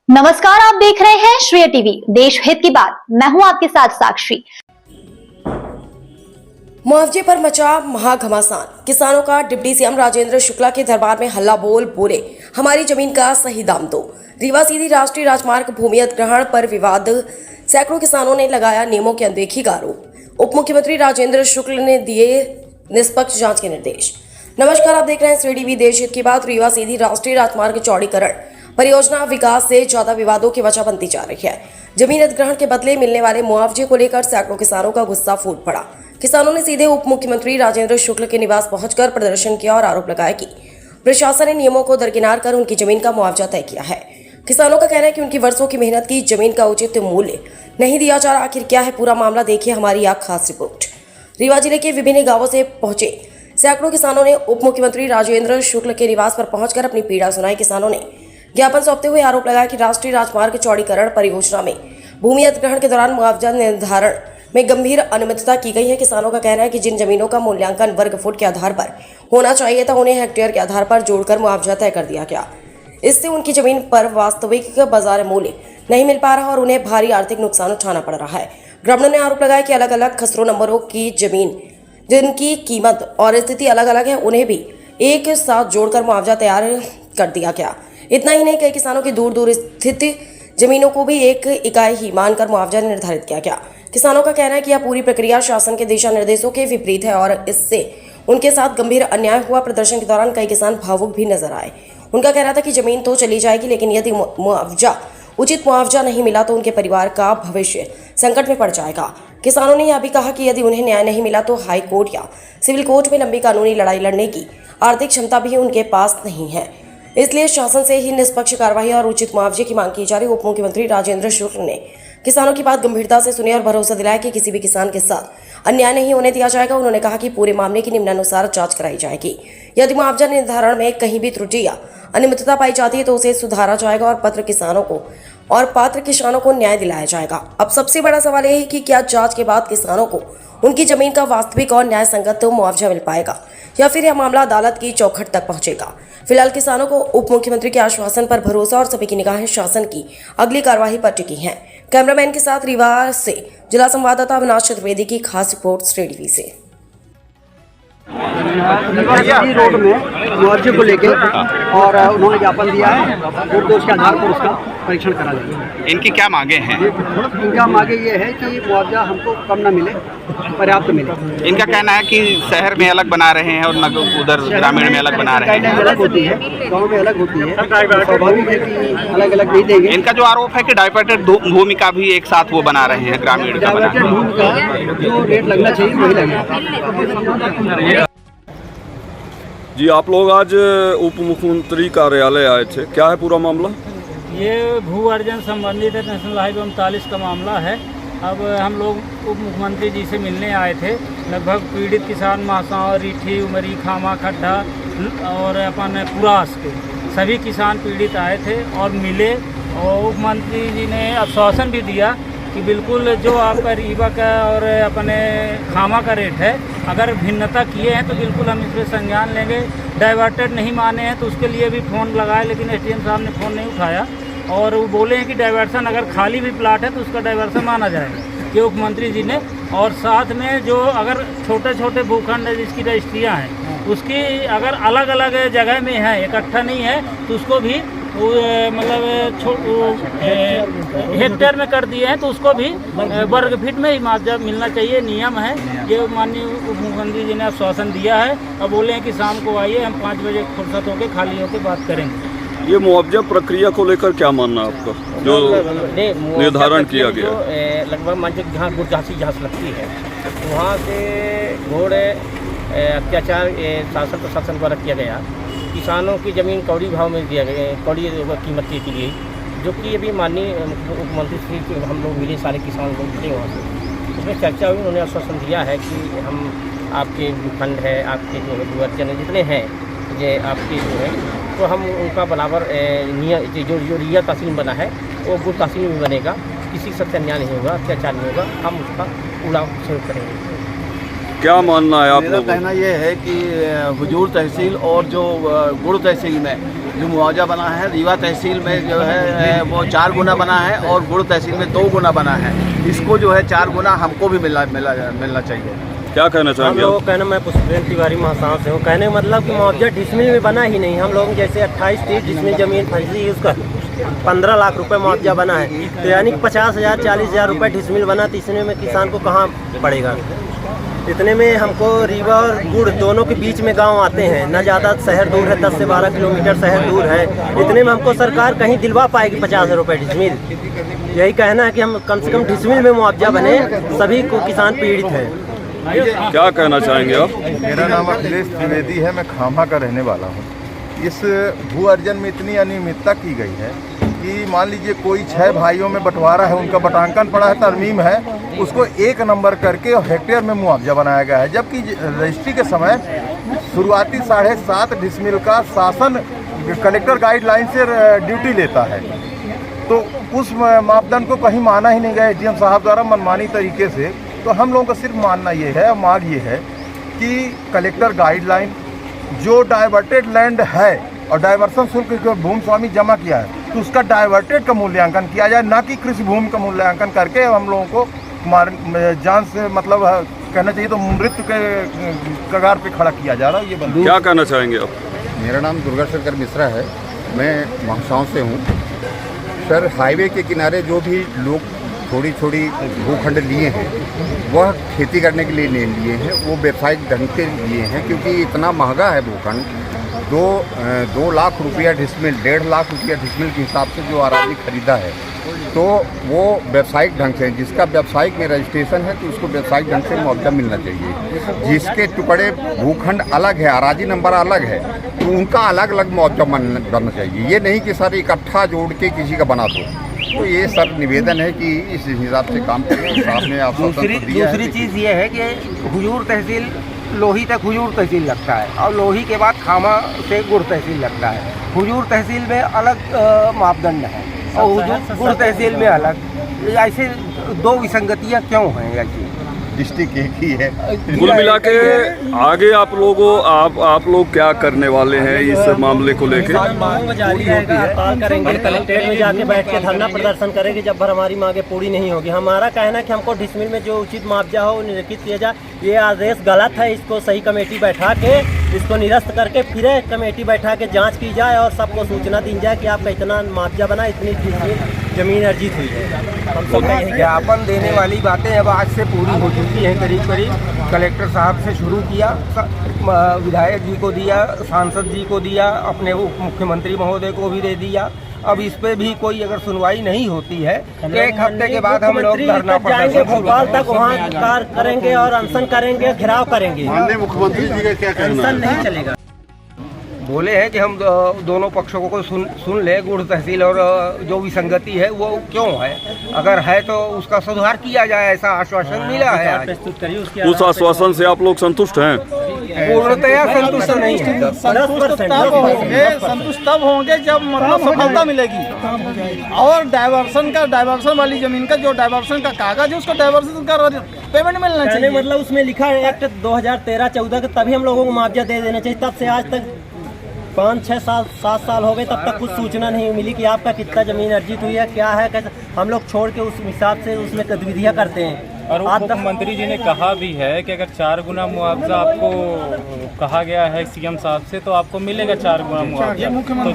नमस्कार, आप देख रहे हैं श्रेय टीवी, देश हित की बात। मैं हूं आपके साथ साक्षी। मुआवजे पर मचा महाघमासान। किसानों का डिप्टी सीएम राजेंद्र शुक्ला के दरबार में हल्ला बोले हमारी जमीन का सही दाम दो। रीवा सीधी राष्ट्रीय राजमार्ग भूमि अधिग्रहण पर विवाद, सैकड़ों किसानों ने लगाया नियमों की अनदेखी का आरोप। उप मुख्यमंत्री राजेंद्र शुक्ल ने दिए निष्पक्ष जांच के निर्देश। नमस्कार, आप देख रहे हैं श्रेय टीवी, देश हित की बात। रीवा सीधी राष्ट्रीय राजमार्ग चौड़ीकरण परियोजना विकास से ज्यादा विवादों की वजह बनती जा रही है। जमीन अधिग्रहण के बदले मिलने वाले मुआवजे को लेकर सैकड़ों किसानों का गुस्सा फूट पड़ा। किसानों ने सीधे उप मुख्यमंत्री राजेंद्र शुक्ल के निवास पहुंचकर प्रदर्शन किया और आरोप लगाया कि प्रशासन ने नियमों को दरकिनार कर उनकी जमीन का मुआवजा तय किया है। किसानों का कहना है कि उनकी वर्षों की मेहनत की जमीन का उचित मूल्य नहीं दिया जा रहा। आखिर क्या है पूरा मामला, देखिए हमारी यह खास रिपोर्ट। रीवा जिले के विभिन्न गांवों से पहुंचे सैकड़ों किसानों ने उप मुख्यमंत्री राजेंद्र शुक्ल के निवास पर पहुंचकर अपनी पीड़ा सुनाई। किसानों ने ज्ञापन सौंपते हुए आरोप लगाया कि राष्ट्रीय राजमार्ग चौड़ीकरण परियोजना में भूमि अधिग्रहण के दौरान मुआवजा निर्धारण में गंभीर अनियमितता की गई है। किसानों का कहना है कि जिन जमीनों का मूल्यांकन वर्ग फुट के आधार पर होना चाहिए था, उन्हें हेक्टेयर के आधार पर जोड़कर मुआवजा तय कर दिया गया। इससे उनकी जमीन पर वास्तविक बाजार मूल्य नहीं मिल पा रहा और उन्हें भारी आर्थिक नुकसान उठाना पड़ रहा है। ग्रामीणों ने आरोप लगाया कि अलग अलग खसरों नंबरों की जमीन जिनकी कीमत और स्थिति अलग अलग है, उन्हें भी एक साथ जोड़कर मुआवजा तैयार कर दिया गया। इतना ही नहीं, कई किसानों की दूर दूर स्थित जमीनों को भी एक इकाई ही मानकर मुआवजा निर्धारित किया गया। किसानों का कहना है कि यह पूरी प्रक्रिया शासन के दिशा निर्देशों के विपरीत है और इससे उनके साथ गंभीर अन्याय हुआ। प्रदर्शन के दौरान कई किसान भावुक भी नजर आए। उनका कहना था कि जमीन तो चली जाएगी, लेकिन यदि उचित मुआवजा नहीं मिला तो उनके परिवार का भविष्य संकट में पड़ जाएगा। किसानों ने यह भी कहा कि यदि उन्हें न्याय नहीं मिला तो हाई कोर्ट या सिविल कोर्ट में लंबी कानूनी लड़ाई लड़ने की आर्थिक क्षमता भी उनके पास नहीं है। इसलिए शासन से ही निष्पक्ष कार्रवाई और उचित मुआवजे की मांग की जा रही। उप मुख्यमंत्री राजेंद्र शुक्ल ने किसानों की बात गंभीरता से सुनी और भरोसा दिलाया कि किसी भी किसान के साथ अन्याय नहीं होने दिया जाएगा। उन्होंने कहा कि पूरे मामले की निम्नानुसार जांच कराई जाएगी। यदि मुआवजा निर्धारण में कहीं भी त्रुटि या अनियमितता पाई जाती है तो उसे सुधारा जाएगा और पात्र किसानों को न्याय दिलाया जाएगा। अब सबसे बड़ा सवाल यह है कि क्या जांच के बाद किसानों को उनकी जमीन का वास्तविक और न्याय संगत मुआवजा मिल पाएगा या फिर यह मामला अदालत की चौखट तक पहुंचेगा। फिलहाल किसानों को उप मुख्यमंत्री के आश्वासन पर भरोसा और सभी की निगाहें शासन की अगली कार्यवाही पर टिकी हैं। कैमरामैन के साथ रीवा से जिला संवाददाता अविनाश चतुर्वेदी की खास रिपोर्ट श्रेय टीवी से। रोड में मुआवजे को लेकर और उन्होंने ज्ञापन दिया है, निर्दोष के आधार पर उसका परीक्षण करा जाएगा। इनकी क्या मांगे हैं? इनका मांगे ये है कि मुआवजा हमको कम न मिले, पर्याप्त मिले। इनका कहना है कि शहर में अलग बना रहे हैं और उधर ग्रामीण में अलग बना रहे हैं। अलग होती है, गाँव में अलग होती है, स्वाभाविक है कि अलग अलग नहीं देंगे। इनका जो आरोप है कि डाइवर्टेड भूमि का भी एक साथ वो बना रहे हैं, ग्रामीण का बना। भूमि का जो रेट लगना चाहिए वही लगेगा। जी, आप लोग आज उप मुख्यमंत्री कार्यालय आए थे, क्या है पूरा मामला? ये भू अर्जन संबंधित नेशनल हाईवे 39 का मामला है। अब हम लोग उप मुख्यमंत्री जी से मिलने आए थे। लगभग पीड़ित किसान महासाव, रीठी, उमरी, खामा, खड्डा और अपन पुरास के सभी किसान पीड़ित आए थे और मिले और उप मंत्री जी ने आश्वासन भी दिया कि बिल्कुल जो आपका रीवा का और अपने खामा का रेट है, अगर भिन्नता किए हैं तो बिल्कुल हम इस पर संज्ञान लेंगे। डाइवर्टेड नहीं माने हैं तो उसके लिए भी फ़ोन लगाए, लेकिन एसडीएम साहब ने फ़ोन नहीं उठाया और वो बोले हैं कि डाइवर्सन अगर खाली भी प्लाट है तो उसका डाइवर्सन माना जाएगा, ये मुख्यमंत्री जी ने। और साथ में जो अगर छोटे छोटे भूखंड है जिसकी रजिस्ट्रियाँ हैं, उसकी अगर अलग अलग जगह में है, इकट्ठा नहीं है, तो उसको भी मतलब हेक्टेयर में कर दिए हैं तो उसको भी वर्ग फीट में ही मुआवजा मिलना चाहिए, नियम है। ये माननीय उप मुख्यमंत्री जी ने आश्वासन दिया है। अब बोले हैं कि शाम को आइए, हम 5 बजे फुर्सत होकर खाली होकर बात करेंगे। ये मुआवजा प्रक्रिया को लेकर क्या मानना है आपका, जो निर्धारण किया गया? लगभग मान लीजिए जहाँ गुरजासी जहाँ लगती है वहाँ से घोड़े अत्याचार शासन प्रशासन द्वारा किया गया। किसानों की ज़मीन कौड़ी भाव में दिया गया, कौड़ी कीमत की गई, जो कि अभी माननीय मुख्यमंत्री श्री हम लोग मिले, सारे किसान लोग मिले वहाँ से, उसमें चर्चा हुई। उन्होंने आश्वासन दिया है कि हम आपके भूखंड है, आपके जो भू अर्जन जितने हैं, ये आपके जो है, तो हम उनका बराबर जो रिया तहसील बना है वो गुड़ तहसील में बनेगा। किसी से अन्याय नहीं होगा, अत्याचार नहीं होगा, हम उसका पूरा सहयोग करेंगे। क्या मानना है आप मेरा लोगों का? कहना ये है कि हुजूर तहसील और जो गुड़ तहसील में जो मुआवजा बना है, रीवा तहसील में जो है वो 4 गुना बना है और गुड़ तहसील में 2 गुना बना है। इसको जो है 4 गुना हमको भी मिलना चाहिए। क्या कहना हम चाहेंगे लोगों आप? का कहना, मैं पुष्पेंद्र तिवारी महासाव से हूँ। कहने का मतलब कि मुआवजा डिसमिल में बना ही नहीं। हम लोगों जैसे 28-30 डिसमिल जमीन फंसी है, उसका 15 लाख रुपए मुआवजा बना है, तो यानी कि 50,000 40,000 रुपये डिसमिल बना, तो इसने में किसान को कहाँ पड़ेगा। इतने में हमको रीवा और गुड़ दोनों के बीच में गांव आते हैं, न ज़्यादा शहर दूर है, 10 से 12 किलोमीटर शहर दूर है। इतने में हमको सरकार कहीं दिलवा पाएगी 50,000 रुपये डिसमिल। यही कहना है कि हम कम से कम डिसमिल में मुआवजा बने, सभी को किसान पीड़ित हैं। क्या कहना चाहेंगे आप? मेरा नाम अखिलेश त्रिवेदी है, मैं खामा का रहने वाला हूँ। इस भू अर्जन में इतनी अनियमितता की गई है कि मान लीजिए कोई 6 भाइयों में बंटवारा है, उनका बटांकन पड़ा है, तरमीम है, उसको 1 नंबर करके हेक्टेयर में मुआवजा बनाया गया है, जबकि रजिस्ट्री के समय शुरुआती 7.5 डिसमिल का शासन कलेक्टर गाइडलाइन से ड्यूटी लेता है। तो उस मापदंड को कहीं माना ही नहीं गया एसडीएम साहब द्वारा मनमानी तरीके से। तो हम लोगों का सिर्फ मानना ये है, मांग ये है कि कलेक्टर गाइडलाइन जो डाइवर्टेड लैंड है और डाइवर्सन शुल्क जो भूमि स्वामी जमा किया है, तो उसका डाइवर्टेड का मूल्यांकन किया जाए, ना कि कृषि भूमि का मूल्यांकन करके हम लोगों को जान से मतलब कहना चाहिए तो मृत्यु के कगार पे खड़ा किया जा रहा है। ये बंद। क्या कहना चाहेंगे आप? मेरा नाम दुर्गा शंकर मिश्रा है, मैं महासाव से हूँ। सर, हाईवे के किनारे जो भी लोग थोड़ी थोड़ी भूखंड लिए हैं, वह खेती करने के लिए नहीं लिए हैं, वो व्यावसायिक ढंग से लिए हैं, क्योंकि इतना महंगा है भूखंड। 2 लाख रुपया डिसमिल, 1.5 लाख रुपया डिसमिल के हिसाब से जो अराजी खरीदा है, तो वो व्यावसायिक ढंग से, जिसका व्यावसायिक में रजिस्ट्रेशन है, तो उसको व्यावसायिक ढंग से मुआवजा मिलना चाहिए। जिसके टुकड़े भूखंड अलग है, अराजी नंबर अलग है, तो उनका अलग अलग मुआवजा बनना चाहिए। ये नहीं कि सर इकट्ठा जोड़ के किसी का बना दो। तो ये सर निवेदन है कि इस हिसाब से काम करें। आपने आप दूसरी चीज़ ये है कि हुजूर तहसील लोही तक हुजूर तहसील लगता है, और लोही के बाद खामा से गुड़ तहसील लगता है। हुजूर तहसील में अलग मापदंड है और हुजूर गुड़ तहसील में अलग। ऐसे 2 विसंगतियाँ क्यों हैं? ऐसी डिस्ट्रिक्ट एक ही है। कुल मिला के आगे आप लोग क्या करने वाले हैं इस मामले को लेकर? मांग जारी रहेगा, हड़ताल करेंगे, कलेक्ट्रेट में जाके बैठ के धरना प्रदर्शन करेंगे जब भर हमारी मांगे पूरी नहीं होगी। हमारा कहना है कि हमको डिसमिल में जो उचित मुआवजा हो निरूपित किया जाए। ये आदेश गलत है, इसको सही कमेटी बैठा के इसको निरस्त करके फिर कमेटी बैठा के जांच की जाए और सबको सूचना दी जाए कि आपका इतना मुआवजा बना, इतनी जमीन अर्जित हुई है। हम सब का यही ज्ञापन देने वाली बातें अब आज से पूरी हो चुकी हैं। करीब कलेक्टर साहब से शुरू किया, विधायक जी को दिया, सांसद जी को दिया, अपने उप मुख्यमंत्री महोदय को भी दे दिया। अब इस पे भी कोई अगर सुनवाई नहीं होती है तो 1 हफ्ते के बाद हम लोग धरना जाएंगे भोपाल तक, वहाँ कार्य करेंगे और अनशन करेंगे, घेराव करेंगे। माननीय मुख्यमंत्री जी का क्या कहना है? अनशन नहीं चलेगा। बोले हैं कि हम दोनों पक्षों को सुन ले, गुड़ तहसील और जो विसंगति है वो क्यों है, अगर है तो उसका सुधार किया जाए, ऐसा आश्वासन मिला है आज। उस आश्वासन से आप लोग संतुष्ट हैं? पूर्णतया संतुष्ट नहीं है। संतुष्ट तब होंगे जब मतलब सफलता मिलेगी और डाइवर्सन वाली जमीन का जो डाइवर्सन का कागज है उसको डाइवर्सन का पेमेंट मिलना चाहिए। मतलब उसमें लिखा है एक्ट 2013-14 का, तभी हम लोगों को मुआवजा दे देना चाहिए। तब से आज तक 5-6-7 साल हो गए, तब तक कुछ सूचना नहीं मिली कि आपका कितना जमीन अर्जित हुई है, क्या है, कैसे। हम लोग छोड़ के उस हिसाब से उसमें गतिविधियाँ करते हैं। और मुख्यमंत्री जी ने कहा भी है कि अगर 4 गुना मुआवजा आपको कहा गया है सीएम साहब से, तो आपको मिलेगा 4 गुना मुआवजा। तो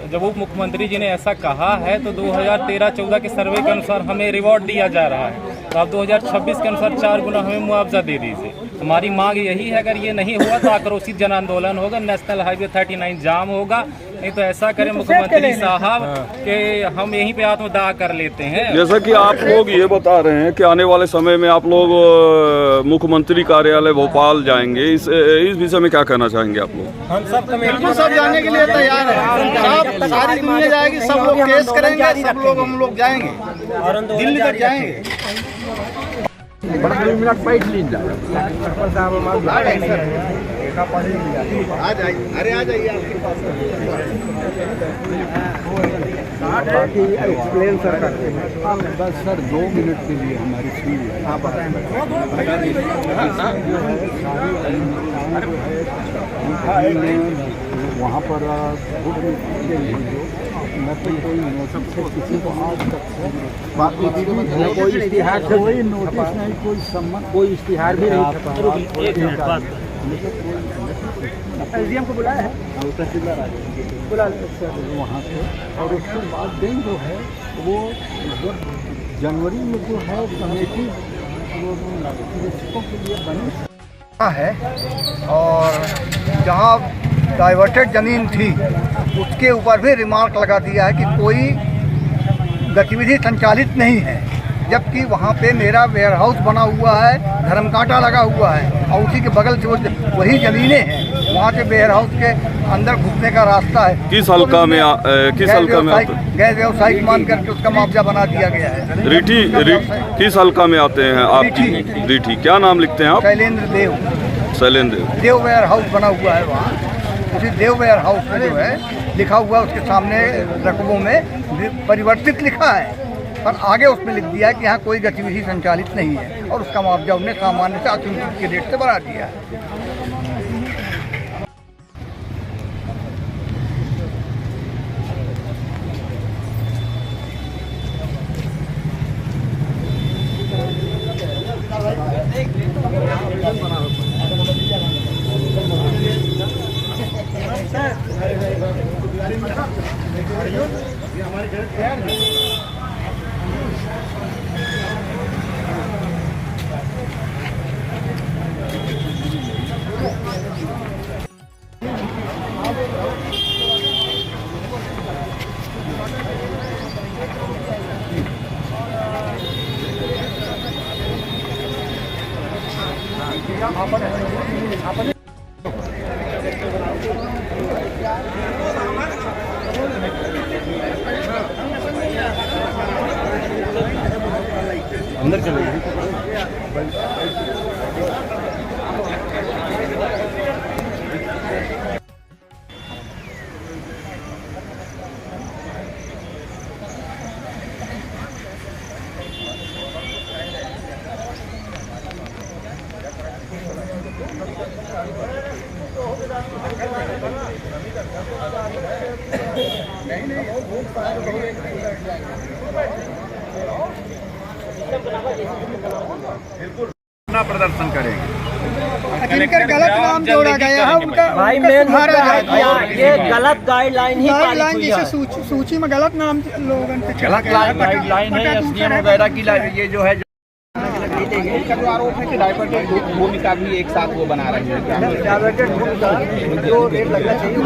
जब उप मुख्यमंत्री जी ने ऐसा कहा है, तो 2013-14 के सर्वे के अनुसार हमें रिवॉर्ड दिया जा रहा है, तो आप 2026 के अनुसार 4 गुना हमें मुआवजा दे दीजिए। हमारी मांग यही है, अगर ये नहीं हुआ तो आक्रोशित जन आंदोलन होगा, नेशनल हाईवे 39 जाम होगा। नहीं तो ऐसा करें मुख्यमंत्री साहब कि हम यहीं पे आत्मदाह कर लेते हैं। जैसा कि आप लोग ये बता रहे हैं कि आने वाले समय में आप लोग मुख्यमंत्री कार्यालय भोपाल जाएंगे, इस विषय में क्या कहना चाहेंगे आप लोग? हम सब कमेटी सब जाने के लिए तैयार है, सारी दुनिया जाएगी, सब लोग केस करेंगे, सब लोग हम लोग जाएंगे, दिल्ली तक जाएंगे। मिनट बैठ लीजिए। आ जाइए, अरे आ जाइए आपके पास। बाकी एक्सप्लेन सर करते हैं। बस सर 2 मिनट के लिए हमारी सुन वहाँ पर न तो कोई नोटिस किसी को आज तक कोई इश्तिहार, कोई नोटिस नहीं, कोई सम्मन, कोई इश्तिहार भी नहीं। एसडीएम को बुलाया है, बुला वहाँ से। और उसके बाद दिन जो है वो जनवरी में जो है कमेटी के लिए बनी है। और जहाँ डाइवर्टेड ज़मीन थी उसके ऊपर भी रिमार्क लगा दिया है कि कोई गतिविधि संचालित नहीं है, जबकि वहाँ पे मेरा वेयर हाउस बना हुआ है, धर्मकांटा लगा हुआ है और उसी के बगल से वही ज़मीनें हैं। वहाँ से वेयर हाउस के अंदर घुसने का रास्ता है। किस हल्का में गैस व्यवसायिक मान करके उसका मुआवजा बना दिया गया है। किस हल्का में आते हैं आप? रीठी। क्या नाम लिखते हैं आप? शैलेंद्र देव वेयर हाउस बना हुआ है वहाँ। उसी देव वेयर हाउस में जो है लिखा हुआ है, उसके सामने रकबों में परिवर्तित लिखा है, पर आगे उसमें लिख दिया है कि यहाँ कोई गतिविधि संचालित नहीं है और उसका मुआवजा उन्हें सामान्य से अतिरिक्त के रेट से बढ़ा दिया है। अंदर चले अपना प्रदर्शन करेंगे। जिनका गलत नाम जोड़ा गया है उनका भाई ये गलत गाइडलाइन ही गाइडलाइन जैसे सूची में गलत नाम लोगों पे गलत गाइडलाइन है एसडीएम वगैरह की। ये जो है आरोप है कि डाइवर्टेड भूमि का भी एक साथ वो बना रहे हैं। डाइवर्टेड भूमि जो रेट लगना चाहिए